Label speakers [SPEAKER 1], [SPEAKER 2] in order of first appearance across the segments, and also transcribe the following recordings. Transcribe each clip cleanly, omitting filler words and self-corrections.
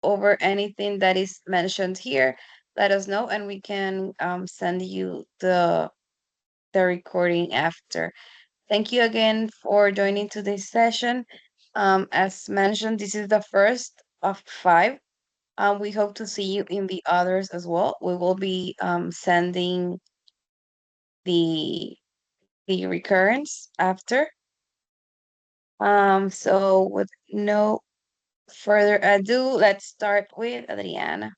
[SPEAKER 1] over anything that is mentioned here, let us know and we can send you the recording after. Thank you again for joining today's session. As mentioned, this is the first of five. We hope to see you in the others as well. We will be sending the recurrence after. So with no further ado, let's start with Adriana.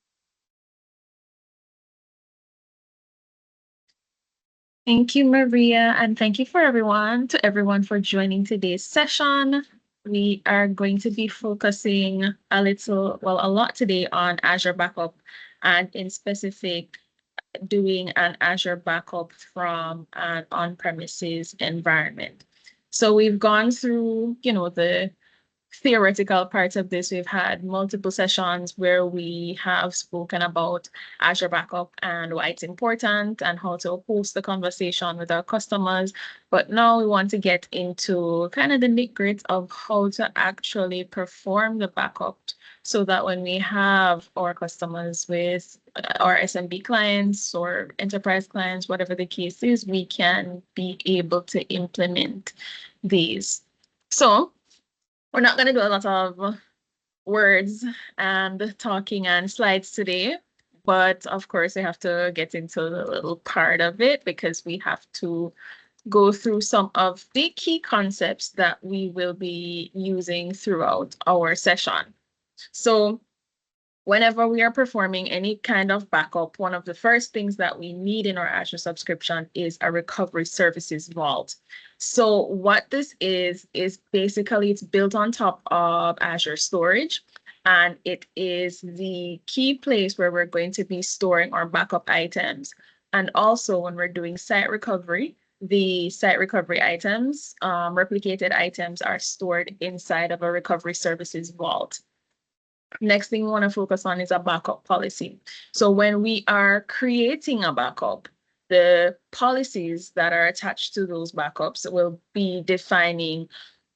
[SPEAKER 2] Thank you, Maria, and thank you to everyone for joining today's session. We are going to be focusing a lot today on Azure Backup and in specific doing an Azure backup from an on-premises environment. So we've gone through, the theoretical parts of this. We've had multiple sessions where we have spoken about Azure Backup and why it's important and how to host the conversation with our customers. But now we want to get into kind of the nitty-gritty of how to actually perform the backup so that when we have our customers with our SMB clients or enterprise clients, whatever the case is, we can be able to implement these. So we're not going to do a lot of words and talking and slides today, but of course, we have to get into the little part of it because we have to go through some of the key concepts that we will be using throughout our session. So whenever we are performing any kind of backup, one of the first things that we need in our Azure subscription is a recovery services vault. So what this is basically it's built on top of Azure storage, and it is the key place where we're going to be storing our backup items. And also when we're doing site recovery, the site recovery items, replicated items are stored inside of a recovery services vault. Next thing we want to focus on is a backup policy. So when we are creating a backup, the policies that are attached to those backups will be defining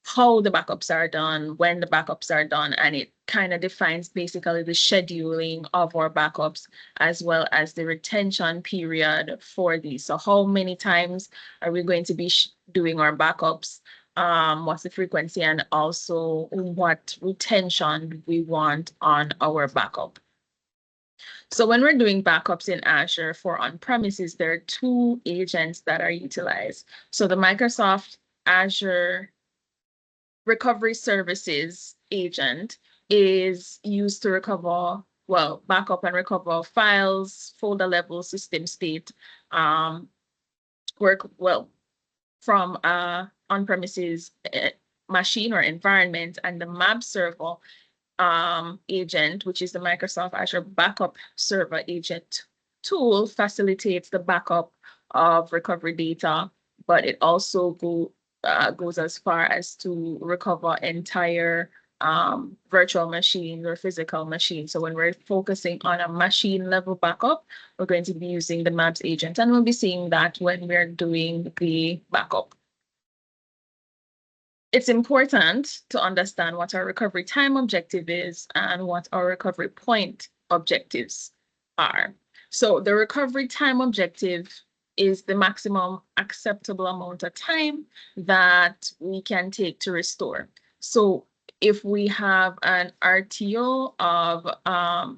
[SPEAKER 2] how the backups are done, when the backups are done, and it kind of defines basically the scheduling of our backups as well as the retention period for these. So how many times are we going to be doing our backups? What's the frequency, and also what retention we want on our backup. So when we're doing backups in Azure for on-premises, there are two agents that are utilized. So the Microsoft Azure Recovery Services agent is used to backup and recover files, folder level, system state, work from on-premises machine or environment, and the MAB server agent, which is the Microsoft Azure Backup Server Agent tool, facilitates the backup of recovery data, but it also goes as far as to recover entire virtual machines or physical machines. So when we're focusing on a machine level backup, we're going to be using the MABS agent, and we'll be seeing that when we're doing the backup. It's important to understand what our recovery time objective is and what our recovery point objectives are. So the recovery time objective is the maximum acceptable amount of time that we can take to restore. So if we have an RTO of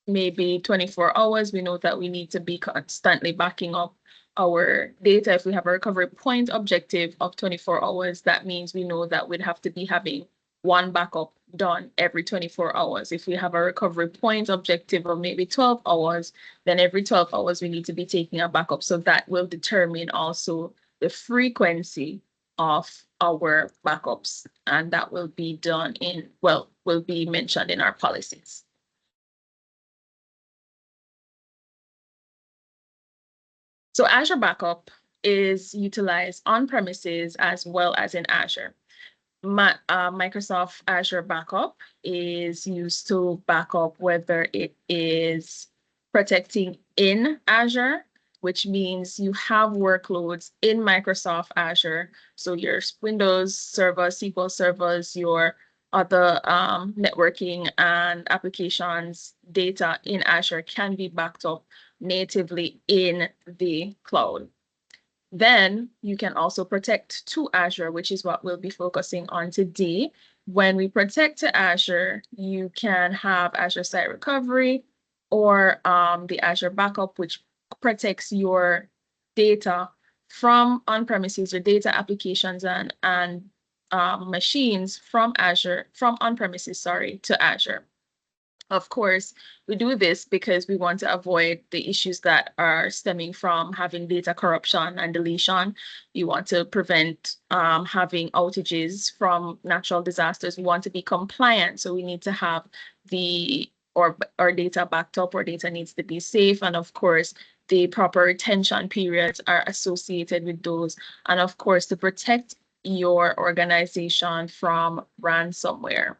[SPEAKER 2] maybe 24 hours, we know that we need to be constantly backing up our data. If we have a recovery point objective of 24 hours, that means we know that we'd have to be having one backup done every 24 hours. If we have a recovery point objective of maybe 12 hours, then every 12 hours we need to be taking a backup. So that will determine also the frequency of our backups, and that will be done will be mentioned in our policies. So Azure Backup is utilized on premises as well as in Azure. Microsoft Azure Backup is used to back up whether it is protecting in Azure, which means you have workloads in Microsoft Azure. So your Windows servers, SQL servers, your other networking and applications data in Azure can be backed up natively in the cloud. Then you can also protect to Azure, which is what we'll be focusing on today. When we protect to Azure, you can have Azure Site Recovery or the Azure Backup, which protects your data from on-premises, your data applications and machines from Azure, from on-premises, sorry, to Azure. Of course, we do this because we want to avoid the issues that are stemming from having data corruption and deletion. We want to prevent having outages from natural disasters. We want to be compliant, so we need to have our data backed up. Our data needs to be safe, and of course, the proper retention periods are associated with those. And of course, to protect your organization from ransomware.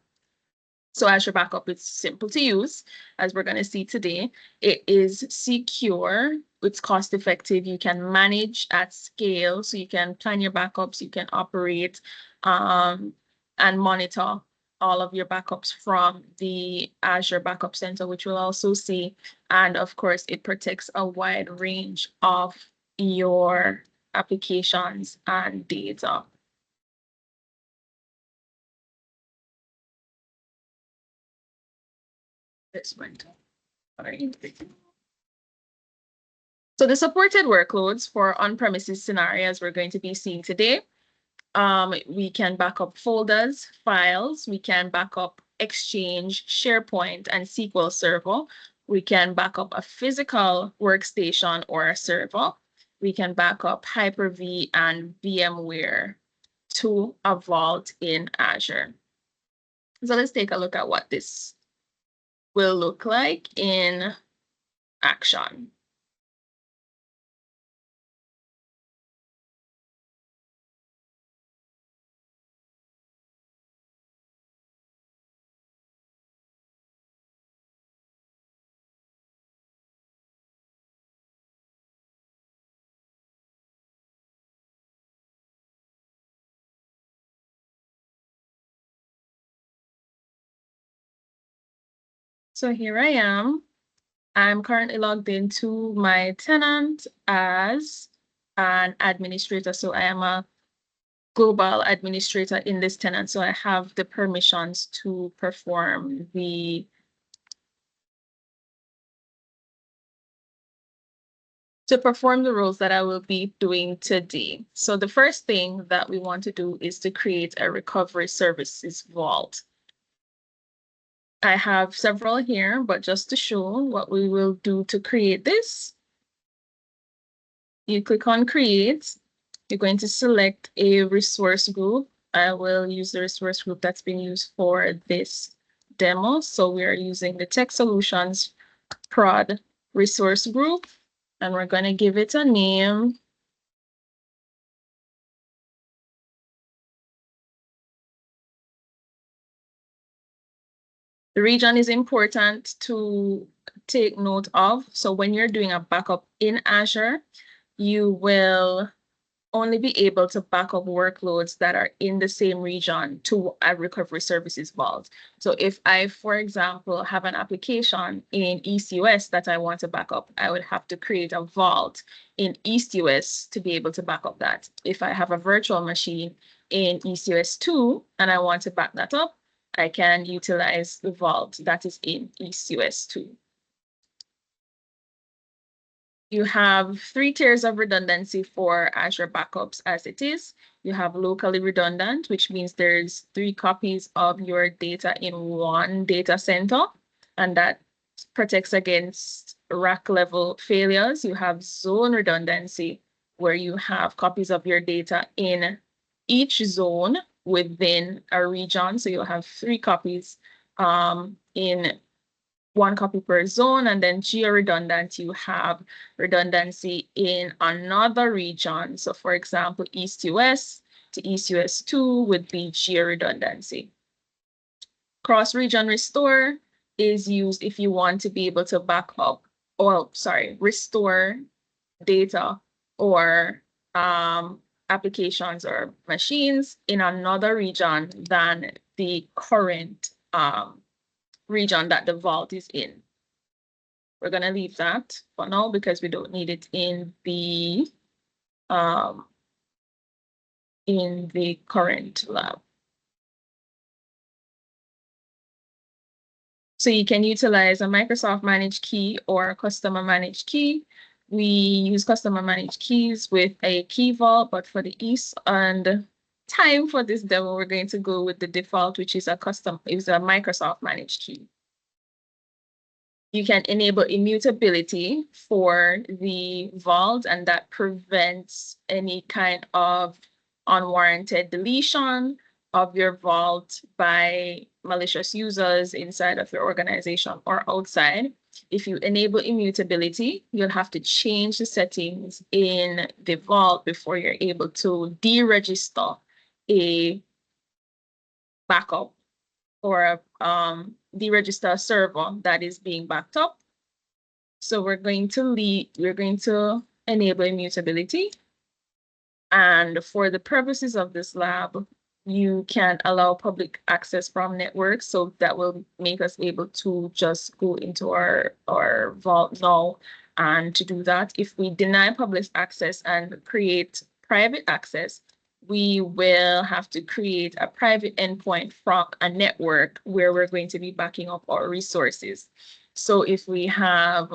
[SPEAKER 2] So Azure Backup is simple to use, as we're going to see today. It is secure, it's cost effective, you can manage at scale, so you can plan your backups, you can operate and monitor all of your backups from the Azure Backup Center, which we'll also see. And of course, it protects a wide range of your applications and data. This went. Sorry. So the supported workloads for on-premises scenarios we're going to be seeing today. We can back up folders, files, we can back up Exchange, SharePoint, and SQL Server. We can back up a physical workstation or a server. We can back up Hyper-V and VMware to a vault in Azure. So let's take a look at what this will look like in action. So here I am. I'm currently logged into my tenant as an administrator. So I am a global administrator in this tenant. So I have the permissions to perform the roles that I will be doing today. So the first thing that we want to do is to create a recovery services vault. I have several here, but just to show what we will do to create this, you click on create. You're going to select a resource group. I will use the resource group that's been used for this demo. So we are using the Tech Solutions prod resource group, and we're going to give it a name. The region is important to take note of. So when you're doing a backup in Azure, you will only be able to back up workloads that are in the same region to a recovery services vault. So if I, for example, have an application in East US that I want to back up, I would have to create a vault in East US to be able to back up that. If I have a virtual machine in East US 2 and I want to back that up, I can utilize the vault that is in East US 2. You have 3 tiers of redundancy for Azure backups as it is. You have locally redundant, which means there's 3 copies of your data in one data center, and that protects against rack level failures. You have zone redundancy, where you have copies of your data in each zone within a region. So you'll have 3 copies in 1 copy per zone, and then geo-redundant, you have redundancy in another region. So for example, East US to East US 2 would be geo-redundancy. Cross-region restore is used if you want to be able to back up, or restore data or applications or machines in another region than the current region that the vault is in. We're going to leave that for now because we don't need it in the current lab. So you can utilize a Microsoft managed key or a customer managed key. We use customer managed keys with a key vault, but for the ease and time for this demo, we're going to go with the default, which is a Microsoft managed key. You can enable immutability for the vault, and that prevents any kind of unwarranted deletion of your vault by malicious users inside of your organization or outside. If you enable immutability, you'll have to change the settings in the vault before you're able to deregister a backup or deregister a server that is being backed up. So we're going to enable immutability. And for the purposes of this lab, you can allow public access from networks. So that will make us able to just go into our vault now. And to do that, if we deny public access and create private access, we will have to create a private endpoint from a network where we're going to be backing up our resources. So if we have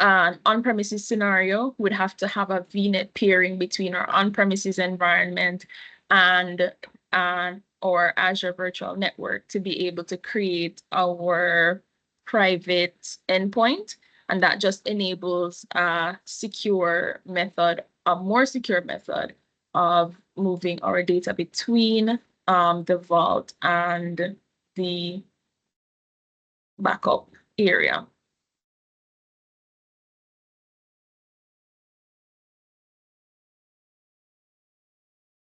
[SPEAKER 2] an on-premises scenario, we'd have to have a VNet peering between our on-premises environment and our Azure Virtual Network to be able to create our private endpoint. And that just enables a more secure method of moving our data between the vault and the backup area.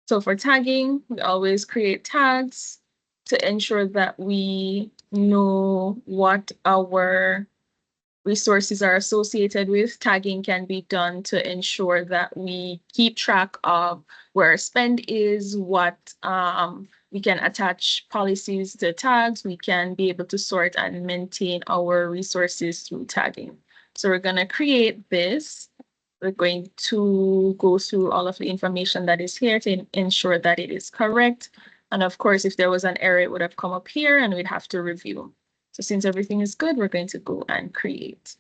[SPEAKER 2] So for tagging, we always create tags to ensure that we know what our resources are associated with. Tagging can be done to ensure that we keep track of where our spend is, what we can attach policies to tags. We can be able to sort and maintain our resources through tagging. So we're going to create this. We're going to go through all of the information that is here to ensure that it is correct. And of course, if there was an error, it would have come up here and we'd have to review. So since everything is good, we're going to go and create.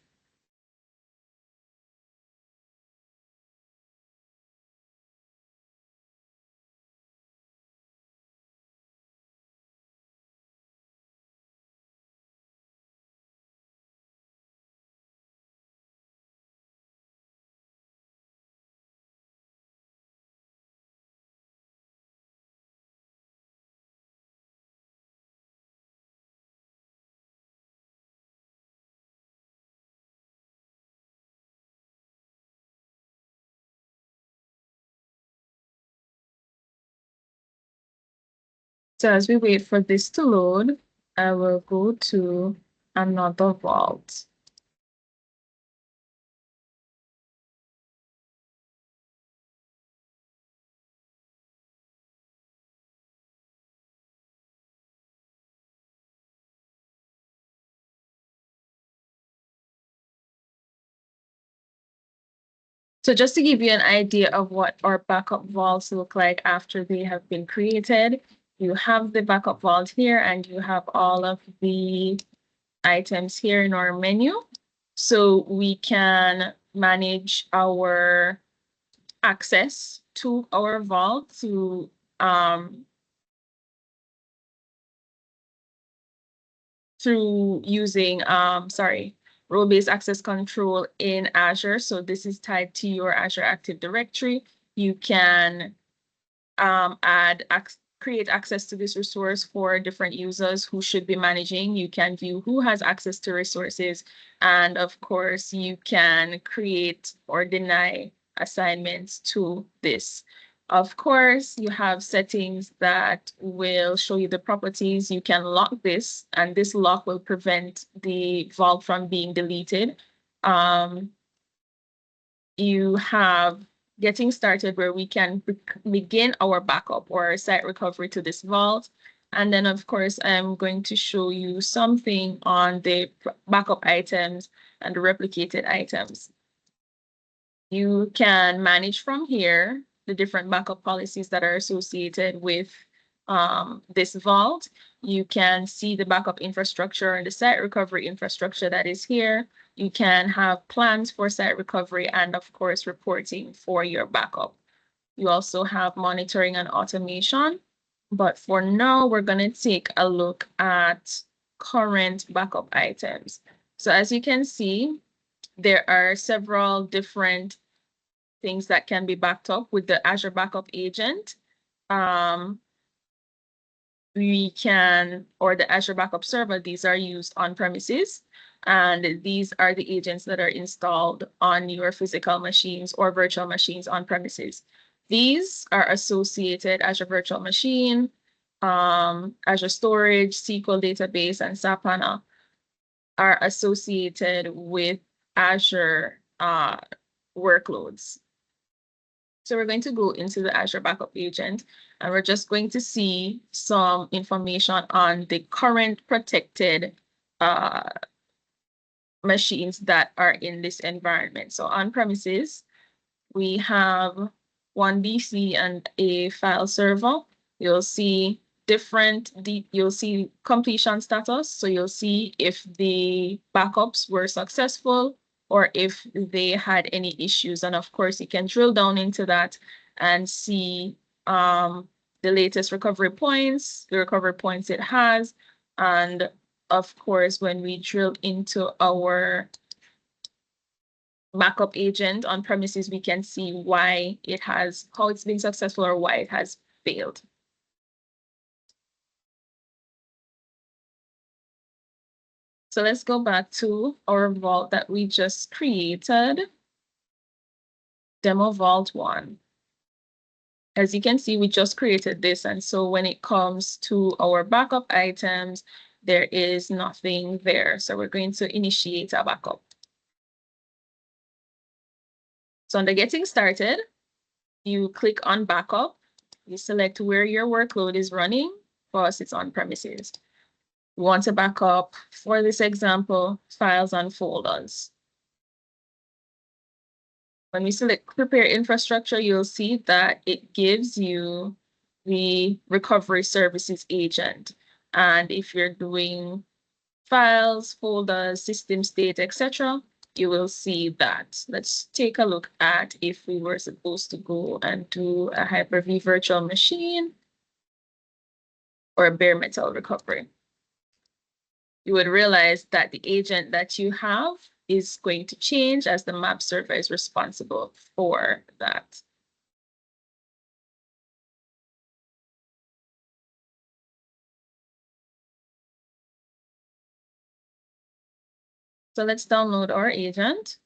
[SPEAKER 2] So as we wait for this to load, I will go to another vault. So just to give you an idea of what our backup vaults look like after they have been created, you have the backup vault here and you have all of the items here in our menu. So we can manage our access to our vault through using role-based access control in Azure. So this is tied to your Azure Active Directory. You can create access to this resource for different users who should be managing. You can view who has access to resources. And of course, you can create or deny assignments to this. Of course, you have settings that will show you the properties. You can lock this, and this lock will prevent the vault from being deleted. You have getting started where we can begin our backup or our site recovery to this vault. And then, of course, I'm going to show you something on the backup items and the replicated items. You can manage from here the different backup policies that are associated with this vault. You can see the backup infrastructure and the site recovery infrastructure that is here. You can have plans for site recovery and, of course, reporting for your backup. You also have monitoring and automation. But for now, we're going to take a look at current backup items. So as you can see, there are several different things that can be backed up with the Azure Backup Agent. We can, or the Azure Backup Server, these are used on premises. And these are the agents that are installed on your physical machines or virtual machines on premises. These are associated Azure Virtual Machine, Azure Storage, SQL Database, and SAP HANA are associated with Azure workloads. So we're going to go into the Azure Backup Agent, and we're just going to see some information on the current protected machines that are in this environment. So on premises, we have one DC and a file server. You'll see you'll see completion status. So you'll see if the backups were successful or if they had any issues. And of course, you can drill down into that and see the latest recovery points, the recovery points it has. And of course, when we drill into our backup agent on premises, we can see why it has, how it's been successful or why it has failed. So let's go back to our vault that we just created, demo vault 1. As you can see, we just created this. And so when it comes to our backup items, there is nothing there. So we're going to initiate a backup. So under getting started, you click on backup, you select where your workload is running. For us, it's on premises. We want to back up, for this example, files and folders. When we select prepare infrastructure, you'll see that it gives you the recovery services agent. And if you're doing files, folders, system state, etc., you will see that. Let's take a look at if we were supposed to go and do a Hyper-V virtual machine or a bare metal recovery. You would realize that the agent that you have is going to change as the map server is responsible for that. So let's download our agent.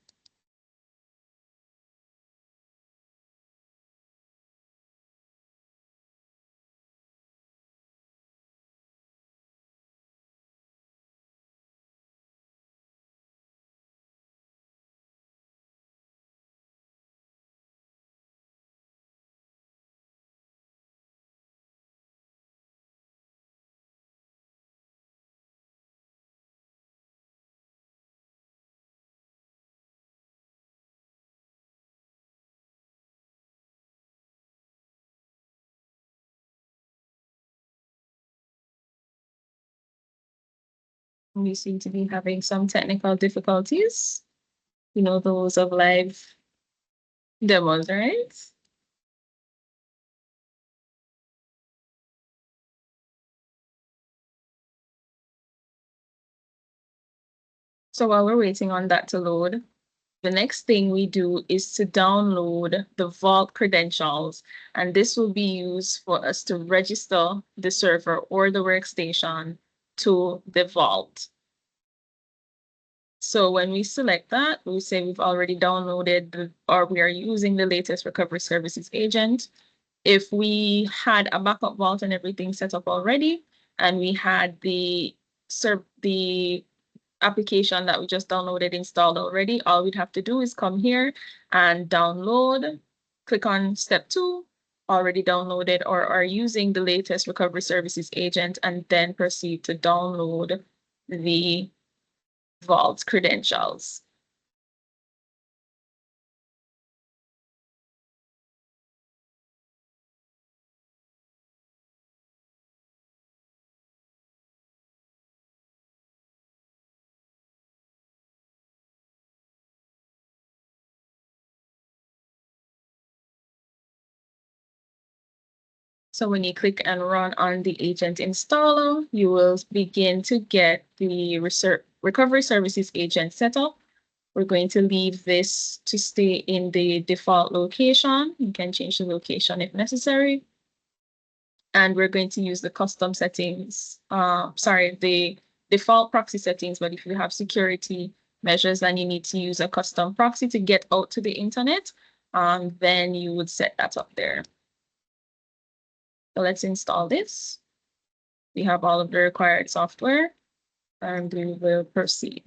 [SPEAKER 2] We seem to be having some technical difficulties. You know, those of live demos, right? So while we're waiting on that to load, the next thing we do is to download the Vault credentials, and this will be used for us to register the server or the workstation to the Vault. So when we select that, we say we've already downloaded or we are using the latest recovery services agent. If we had a backup vault and everything set up already, and we had the application that we just downloaded installed already, all we'd have to do is come here and download click on step 2, already downloaded or are using the latest recovery services agent, and then proceed to download the Vault credentials. So when you click and run on the agent installer, you will begin to get the recovery services agent set up. We're going to leave this to stay in the default location. You can change the location if necessary. And we're going to use the custom settings, the default proxy settings, but if you have security measures and you need to use a custom proxy to get out to the internet, then you would set that up there. So let's install this. We have all of the required software and we will proceed.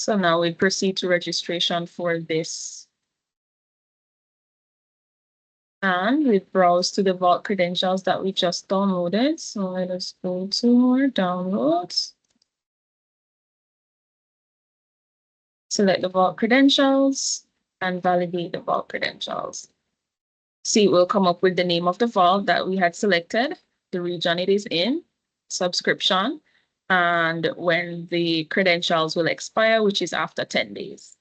[SPEAKER 2] So now we proceed to registration for this. And we browse to the Vault credentials that we just downloaded. So let us go to our downloads. Select the Vault credentials and validate the Vault credentials. See, it will come up with the name of the vault that we had selected, the region it is in, subscription, and when the credentials will expire, which is after 10 days.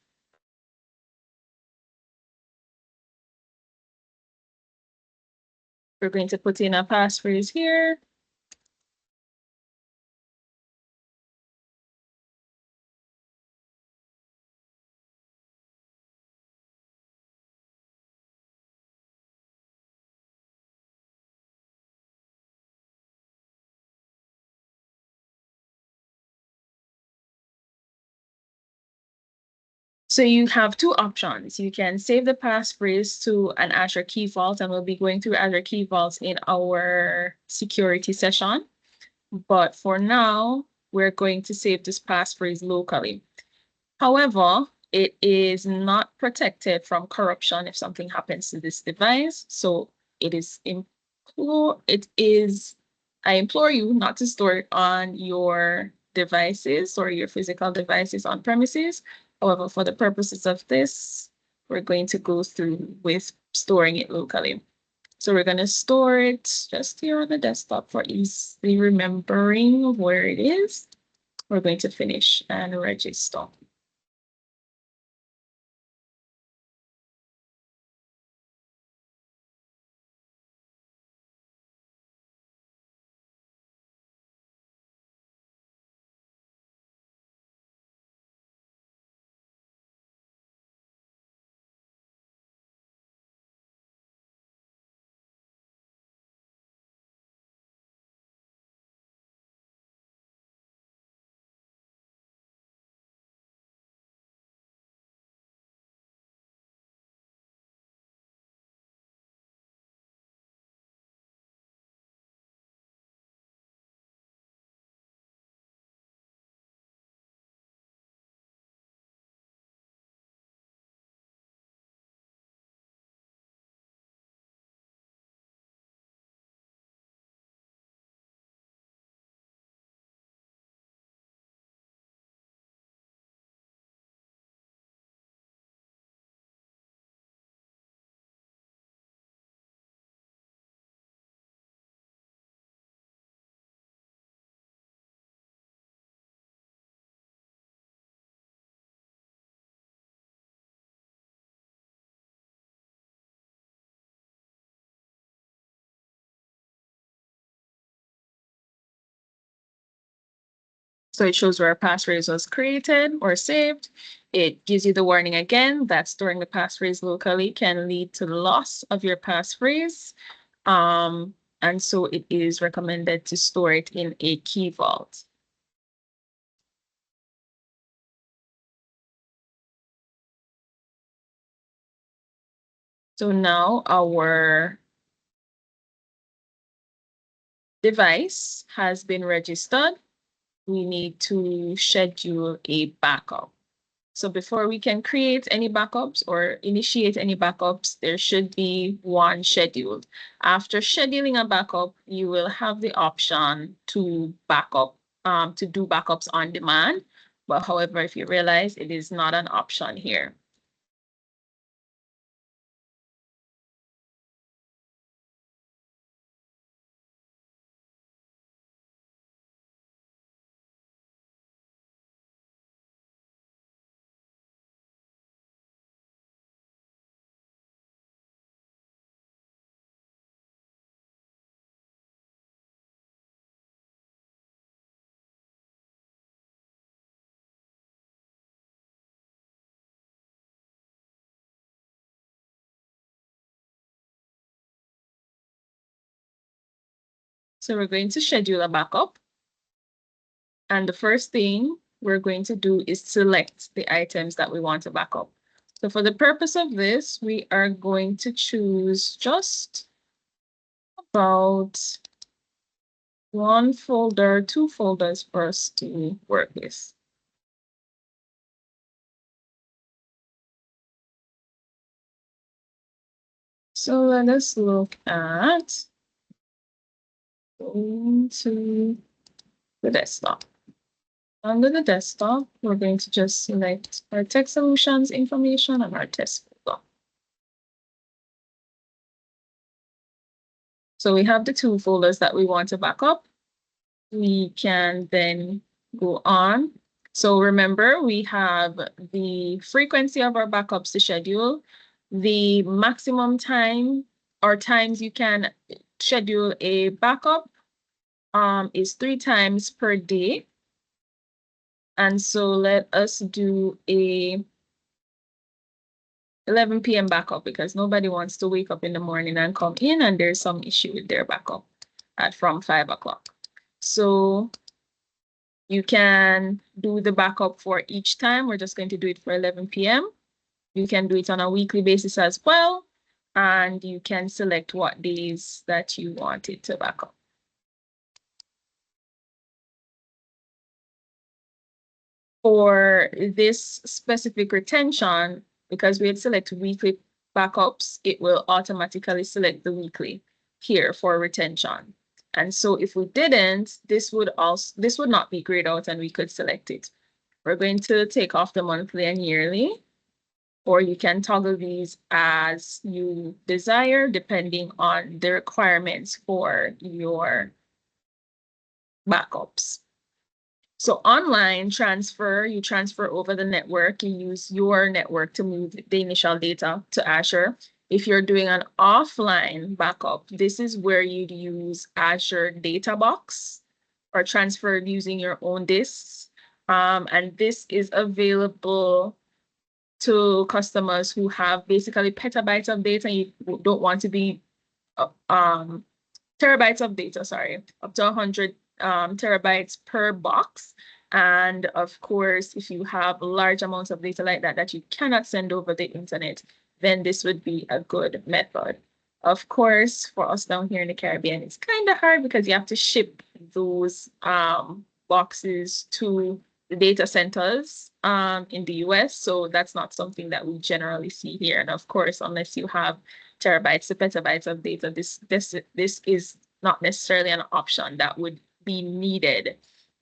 [SPEAKER 2] We're going to put in a passphrase here. So you have two options. You can save the passphrase to an Azure Key Vault, and we'll be going through Azure Key Vaults in our security session. But for now, we're going to save this passphrase locally. However, it is not protected from corruption if something happens to this device. So I implore you not to store it on your devices or your physical devices on premises. However, for the purposes of this, we're going to go through with storing it locally. So we're going to store it just here on the desktop for easily remembering where it is. We're going to finish and register. So it shows where a passphrase was created or saved. It gives you the warning again that storing the passphrase locally can lead to the loss of your passphrase. And so it is recommended to store it in a key vault. So now our device has been registered. We need to schedule a backup. So before we can create any backups or initiate any backups, there should be one scheduled. After scheduling a backup, you will have the option to to do backups on demand. But however, if you realize it is not an option here. So we're going to schedule a backup. And the first thing we're going to do is select the items that we want to back up. So for the purpose of this, we are going to choose just about one folder, two folders for us to work with. So let us look at going to the desktop. Under the desktop, we're going to just select our tech solutions information and our test folder. So we have the two folders that we want to back up. We can then go on. So remember, we have the frequency of our backups to schedule, the maximum time or times you can schedule a backup is 3 times per day. And so let us do a 11 p.m. backup because nobody wants to wake up in the morning and come in and there's some issue with their backup from 5 o'clock. So you can do the backup for each time. We're just going to do it for 11 p.m. You can do it on a weekly basis as well. And you can select what days that you want it to back up. For this specific retention, because we had selected weekly backups, it will automatically select the weekly here for retention. And so if we didn't, this would not be grayed out and we could select it. We're going to take off the monthly and yearly, or you can toggle these as you desire, depending on the requirements for your backups. So online transfer, you transfer over the network, you use your network to move the initial data to Azure. If you're doing an offline backup, this is where you'd use Azure Data Box or transfer using your own disks. And this is available to customers who have basically petabytes of data. You don't want to be terabytes of data, sorry, up to 100 terabytes per box. And of course, if you have large amounts of data like that that you cannot send over the internet, then this would be a good method. Of course, for us down here in the Caribbean, it's kind of hard because you have to ship those boxes to the data centers in the US. So that's not something that we generally see here. And of course, unless you have terabytes to petabytes of data, this is not necessarily an option that would be needed.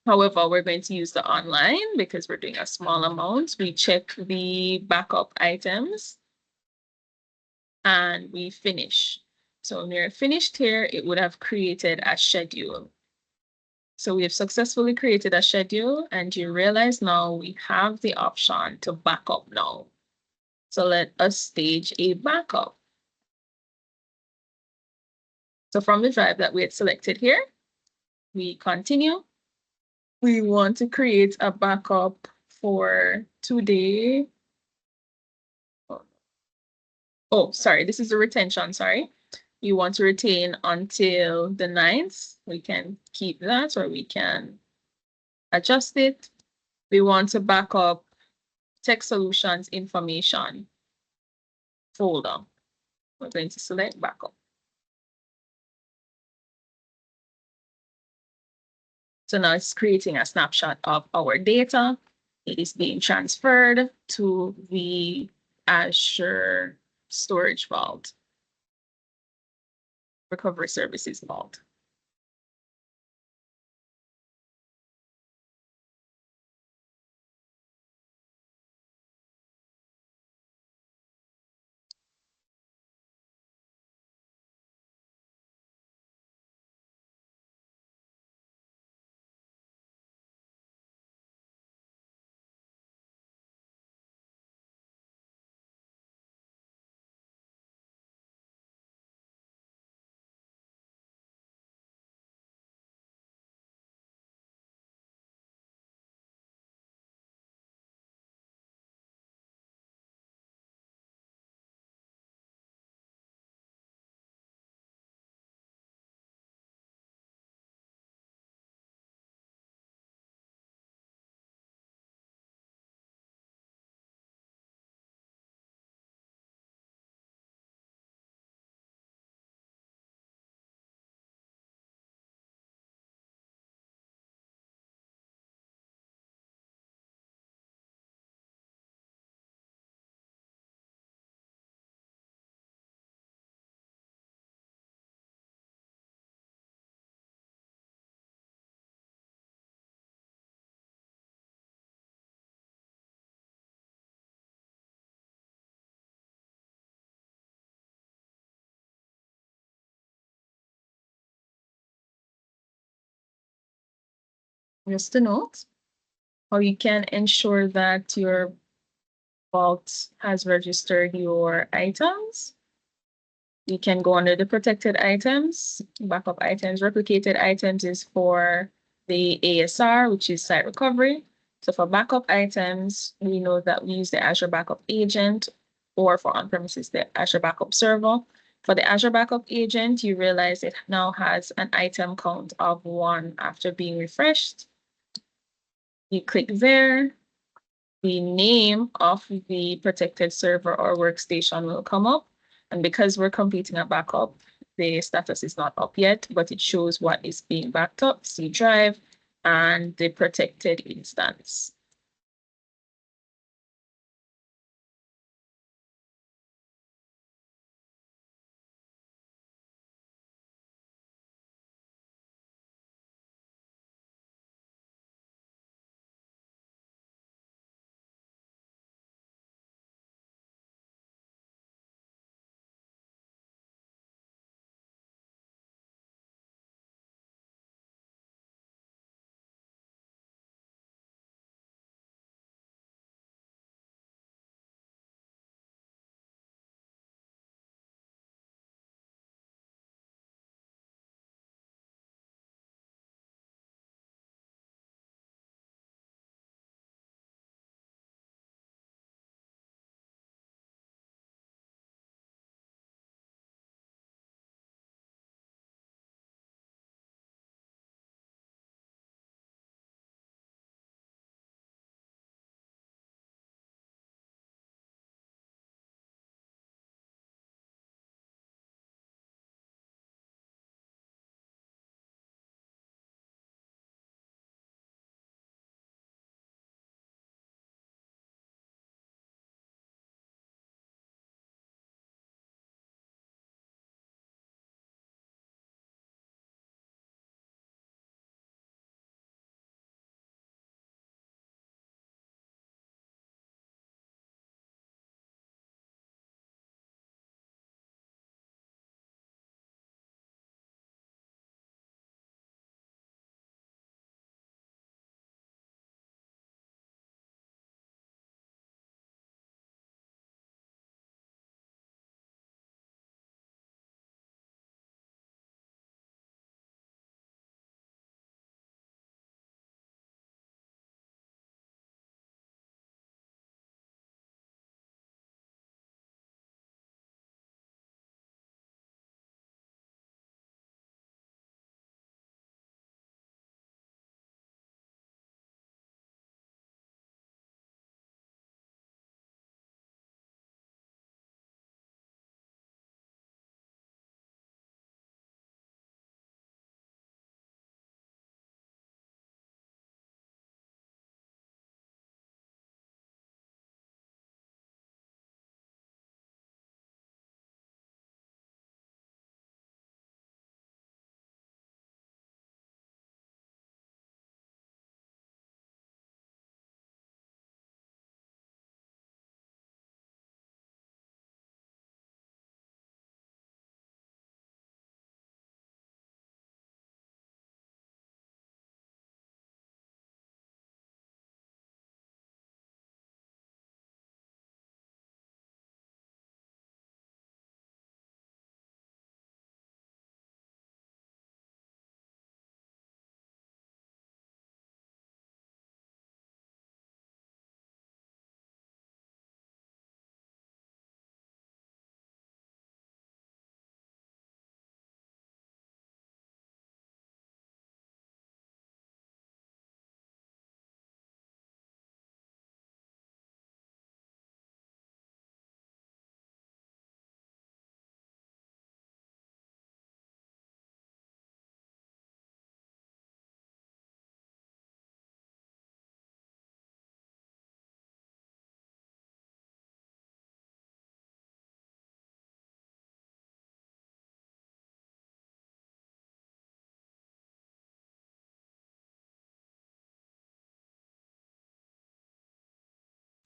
[SPEAKER 2] However, we're going to use the online because we're doing a small amount. We check the backup items and we finish. So when we're finished here, it would have created a schedule. So we have successfully created a schedule and you realize now we have the option to backup now. So let us stage a backup. So from the drive that we had selected here, we continue. We want to create a backup for today. Oh, sorry, this is a retention, sorry. You want to retain until the 9th. We can keep that or we can adjust it. We want to back up tech solutions information folder. We're going to select backup. So now it's creating a snapshot of our data. It is being transferred to the Azure storage vault, recovery services vault. Just a note how you can ensure that your vault has registered your items. You can go under the protected items, backup items. Replicated items is for the ASR, which is site recovery. So for backup items, we know that we use the Azure Backup Agent, or for on-premises, the Azure Backup Server. For the Azure Backup Agent, you realize it now has an item count of 1 after being refreshed. You click there, the name of the protected server or workstation will come up. And because we're completing a backup, the status is not up yet, but it shows what is being backed up, C drive, and the protected instance.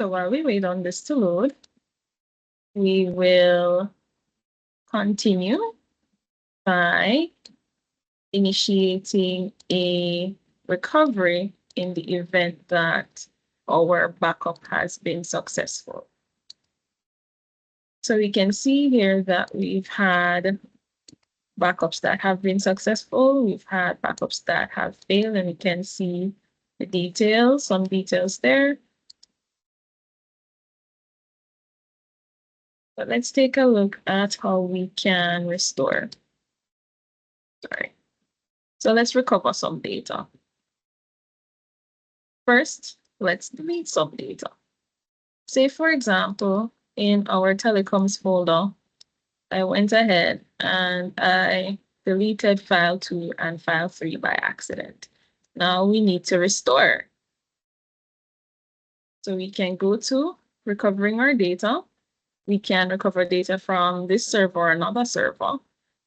[SPEAKER 2] So while we wait on this to load, we will continue by initiating a recovery in the event that our backup has been successful. So we can see here that we've had backups that have been successful. We've had backups that have failed, and we can see the details, some details there. But let's take a look at how we can restore. Sorry. So let's recover some data. First, let's delete some data. Say, for example, in our telecoms folder, I went ahead and I deleted file 2 and file 3 by accident. Now we need to restore. So we can go to recovering our data. We can recover data from this server or another server.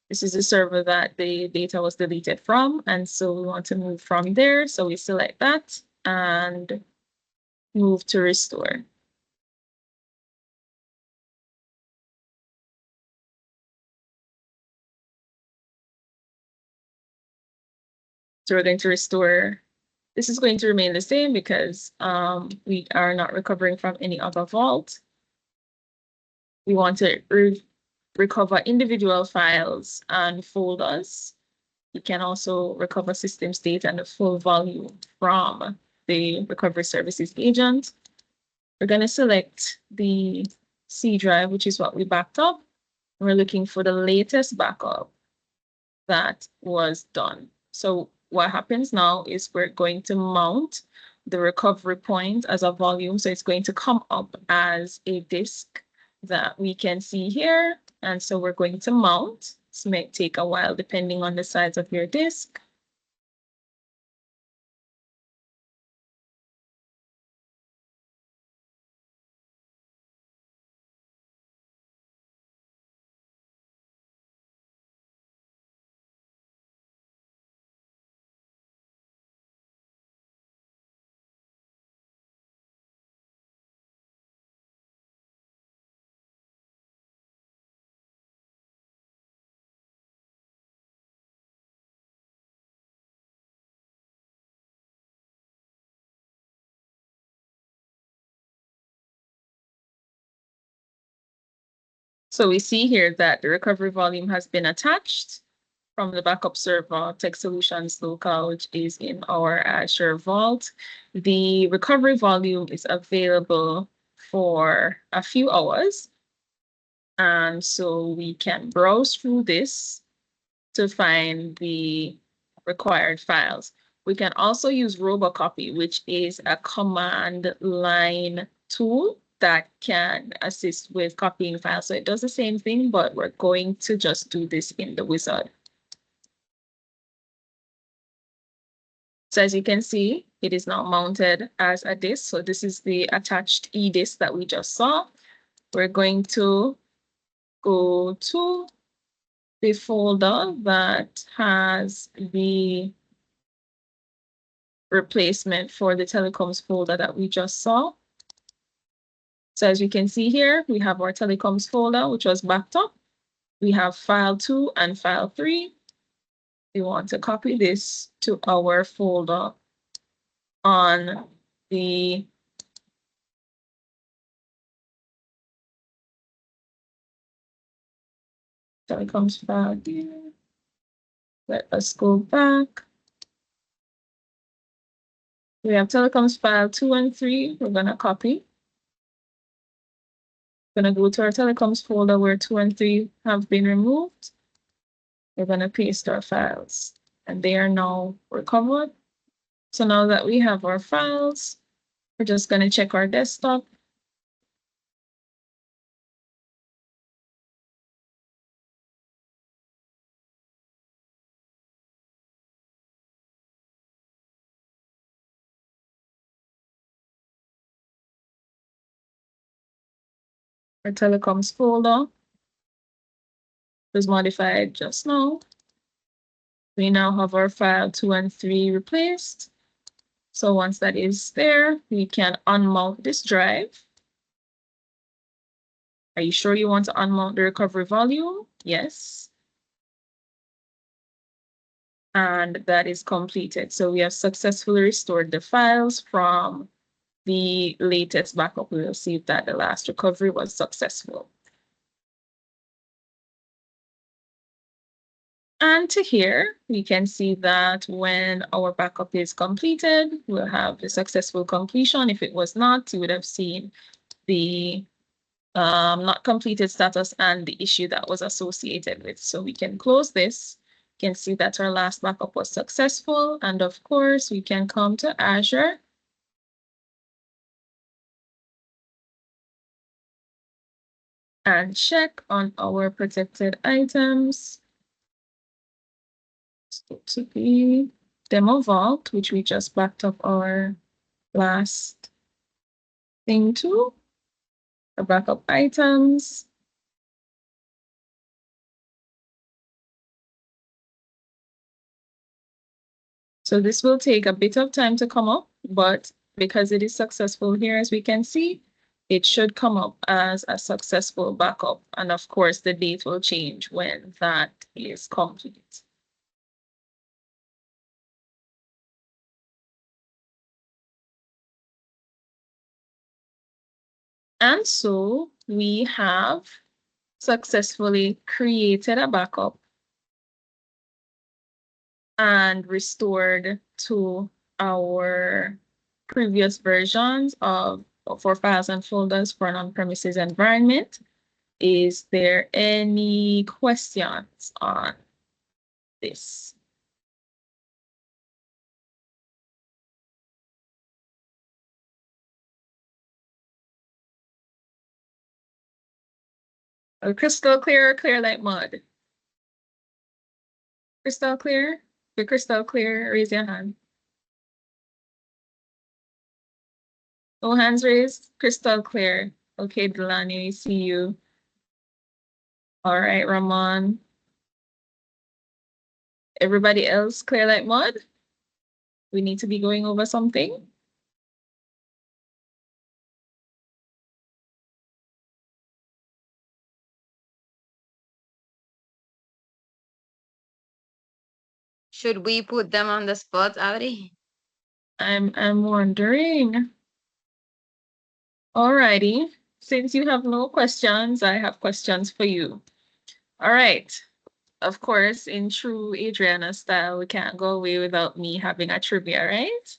[SPEAKER 2] This is the server that the data was deleted from, and so we want to move from there. So we select that and move to restore. So we're going to restore. This is going to remain the same because we are not recovering from any other vault. We want to recover individual files and folders. You can also recover systems data and the full volume from the recovery services agent. We're going to select the C drive, which is what we backed up. We're looking for the latest backup that was done. So what happens now is we're going to mount the recovery point as a volume. So it's going to come up as a disk that we can see here. And so we're going to mount. This may take a while depending on the size of your disk. So we see here that the recovery volume has been attached from the backup server, Tech Solutions Local, which is in our Azure Vault. The recovery volume is available for a few hours. And so we can browse through this to find the required files. We can also use Robocopy, which is a command line tool that can assist with copying files. So it does the same thing, but we're going to just do this in the wizard. So as you can see, it is now mounted as a disk. So this is the attached e-disk that we just saw. We're going to go to the folder that has the replacement for the telecoms folder that we just saw. So as you can see here, we have our telecoms folder, which was backed up. We have file 2 and file 3. We want to copy this to our folder on the telecoms file here. Let us go back. We have telecoms file 2 and 3. We're going to copy. We're going to go to our telecoms folder where 2 and 3 have been removed. We're going to paste our files, and they are now recovered. So now that we have our files, we're just going to check our desktop. Our telecoms folder was modified just now. We now have our file 2 and 3 replaced. So once that is there, we can unmount this drive. Are you sure you want to unmount the recovery volume? Yes. And that is completed. So we have successfully restored the files from the latest backup. We will see that the last recovery was successful. And to here, we can see that when our backup is completed, we'll have the successful completion. If it was not, you would have seen the not completed status and the issue that was associated with. So we can close this. You can see that our last backup was successful. And of course, we can come to Azure and check on our protected items. So to be demo vault, which we just backed up our last thing to, our backup items. So this will take a bit of time to come up, but because it is successful here, as we can see, it should come up as a successful backup. And of course, the date will change when that is complete. And so we have successfully created a backup and restored to our previous versions of for files and folders for an on-premises environment. Is there any questions on this? Crystal clear, clear like mud? Crystal clear? If crystal clear, raise your hand. No hands raised? Crystal clear. Okay, Delani, we see you. All right, Ramon. Everybody else clear like mud? We need to be going over something.
[SPEAKER 1] Should we put them on the spot, Adri?
[SPEAKER 2] I'm wondering. Alrighty. Since you have no questions, I have questions for you. All right. Of course, in true Adriana style, we can't go away without me having a trivia, right?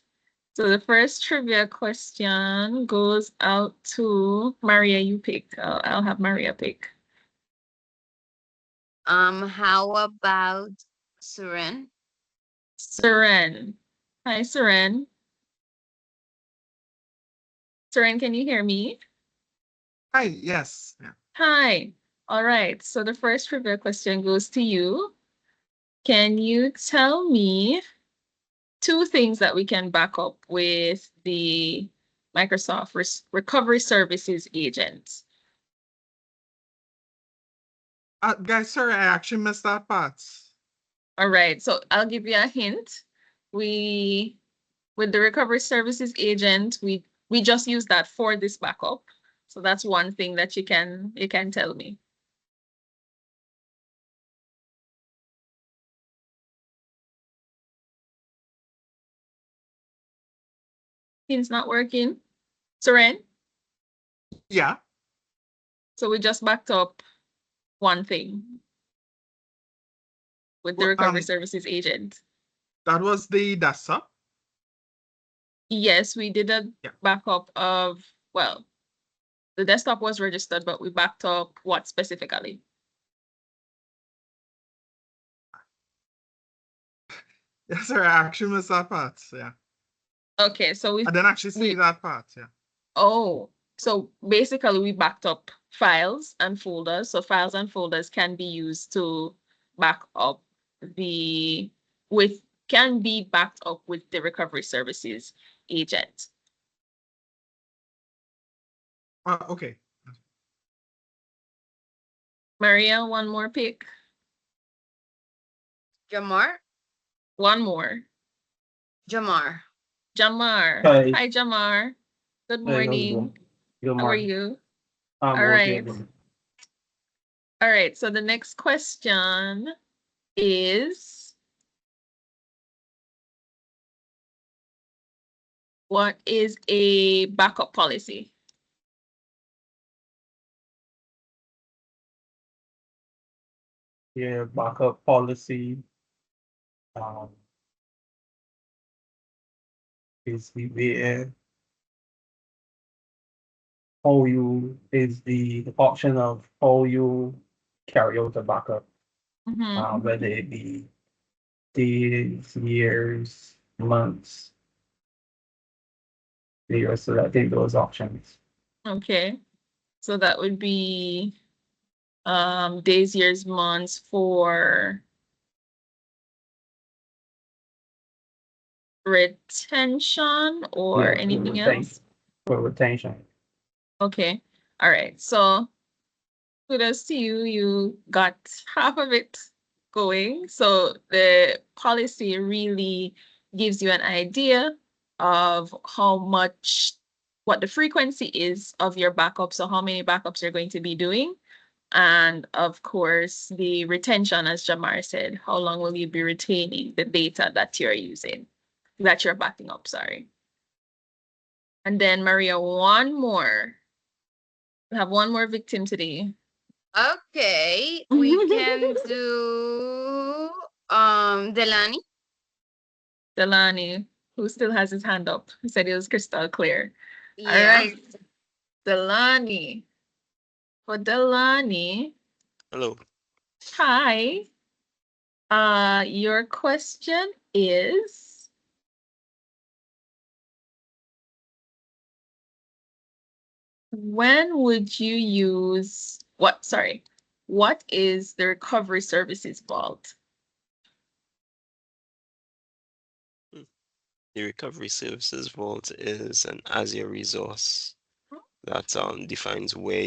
[SPEAKER 2] So the first trivia question goes out to Maria. You pick. I'll have Maria pick.
[SPEAKER 1] How about Suren?
[SPEAKER 2] Seren. Hi, Seren. Seren, can you hear me?
[SPEAKER 3] Hi, yes. Yeah.
[SPEAKER 2] Hi. All right. So the first trivia question goes to you. Can you tell me two things that we can back up with the Microsoft Recovery Services agent?
[SPEAKER 3] Guys, sorry, I actually missed that part.
[SPEAKER 2] All right, so I'll give you a hint. With the Recovery Services agent, we just use that for this backup. So that's one thing that you can tell me. Hint's not working. Soren?
[SPEAKER 3] Yeah.
[SPEAKER 2] So we just backed up one thing with the Recovery Services agent.
[SPEAKER 3] That was the desktop.
[SPEAKER 2] Yes, we did a backup of, well, the desktop was registered, but we backed up what specifically?
[SPEAKER 3] Yes, sir, I actually missed that part. Yeah.
[SPEAKER 2] Okay, so
[SPEAKER 3] I didn't actually see that part. Yeah.
[SPEAKER 2] Oh, so basically we backed up files and folders. So files and folders can be used to back up can be backed up with the recovery services agent.
[SPEAKER 3] Okay.
[SPEAKER 2] Maria, one more pick.
[SPEAKER 1] Jamar?
[SPEAKER 2] One more.
[SPEAKER 1] Jamar.
[SPEAKER 2] Jamar.
[SPEAKER 4] Hi.
[SPEAKER 2] Hi, Jamar. Good
[SPEAKER 4] Hey, how's it
[SPEAKER 2] morning.
[SPEAKER 4] going? Good
[SPEAKER 2] How are
[SPEAKER 4] morning.
[SPEAKER 2] you?
[SPEAKER 4] I'm
[SPEAKER 2] All
[SPEAKER 4] okay.
[SPEAKER 2] right. All right. So the next question is, what is a backup policy?
[SPEAKER 4] Yeah, backup policy um, is the way how you is the option of how you carry out a backup,
[SPEAKER 2] Mm-hmm.
[SPEAKER 4] whether it be days, years, months. You're selecting those options.
[SPEAKER 2] Okay. So that would be days, years, months for retention or
[SPEAKER 4] Yeah,
[SPEAKER 2] anything else?
[SPEAKER 4] for retention.
[SPEAKER 2] Okay. All right. So kudos to you. You got half of it going. So the policy really gives you an idea of how much, what the frequency is of your backups, so how many backups you're going to be doing. And of course, the retention, as Jamar said, how long will you be retaining the data that you're using, that you're backing up, sorry. And then Maria, one more. We have one more victim today.
[SPEAKER 1] Okay, we can do Delani.
[SPEAKER 2] Delani, who still has his hand up. He said it was crystal clear. All
[SPEAKER 1] Yeah.
[SPEAKER 2] right, Delani. For Delani,
[SPEAKER 5] Hello.
[SPEAKER 2] hi. Your question is, when would you use what? Sorry, what is the recovery services vault?
[SPEAKER 5] The Recovery Services Vault is an Azure resource that defines where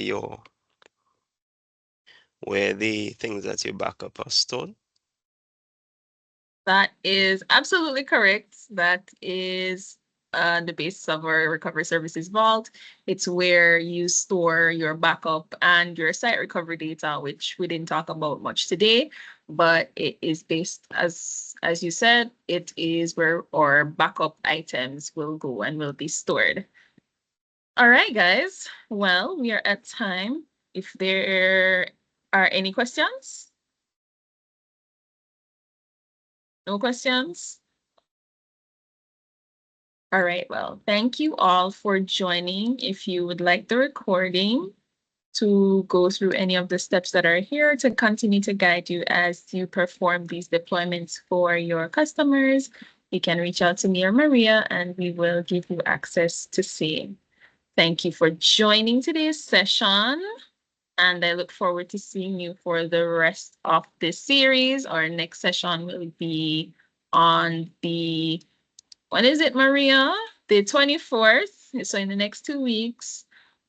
[SPEAKER 5] the things that you back up are stored.
[SPEAKER 2] That is absolutely correct. That is the basis of our recovery services vault. It's where you store your backup and your site recovery data, which we didn't talk about much today, but it is based, as you said, it is where our backup items will go and will be stored. All right, guys. Well, we are at time. If there are any questions? No questions? All right, well, thank you all for joining. If you would like the recording to go through any of the steps that are here to continue to guide you as you perform these deployments for your customers, you can reach out to me or Maria and we will give you access to see. Thank you for joining today's session. And I look forward to seeing you for the rest of this series. Our next session will be on the, when is it, Maria? The 24th. So in the next 2 weeks,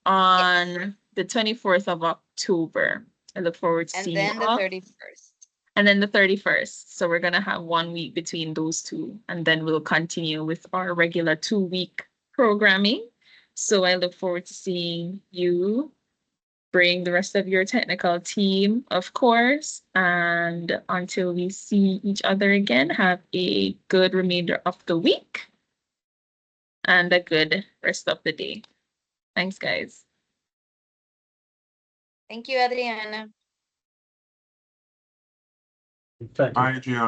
[SPEAKER 2] on the 24th of October. I look forward to
[SPEAKER 1] And
[SPEAKER 2] seeing you
[SPEAKER 1] then the
[SPEAKER 2] all.
[SPEAKER 1] 31st.
[SPEAKER 2] And then the 31st. So we're going to have 1 week between those two. And then we'll continue with our regular 2-week programming. So I look forward to seeing you. Bring the rest of your technical team, of course. And until we see each other again, have a good remainder of the week and a good rest of the day. Thanks, guys.
[SPEAKER 1] Thank you, Adriana.
[SPEAKER 4] Thank you.
[SPEAKER 3] Hi, Gianna.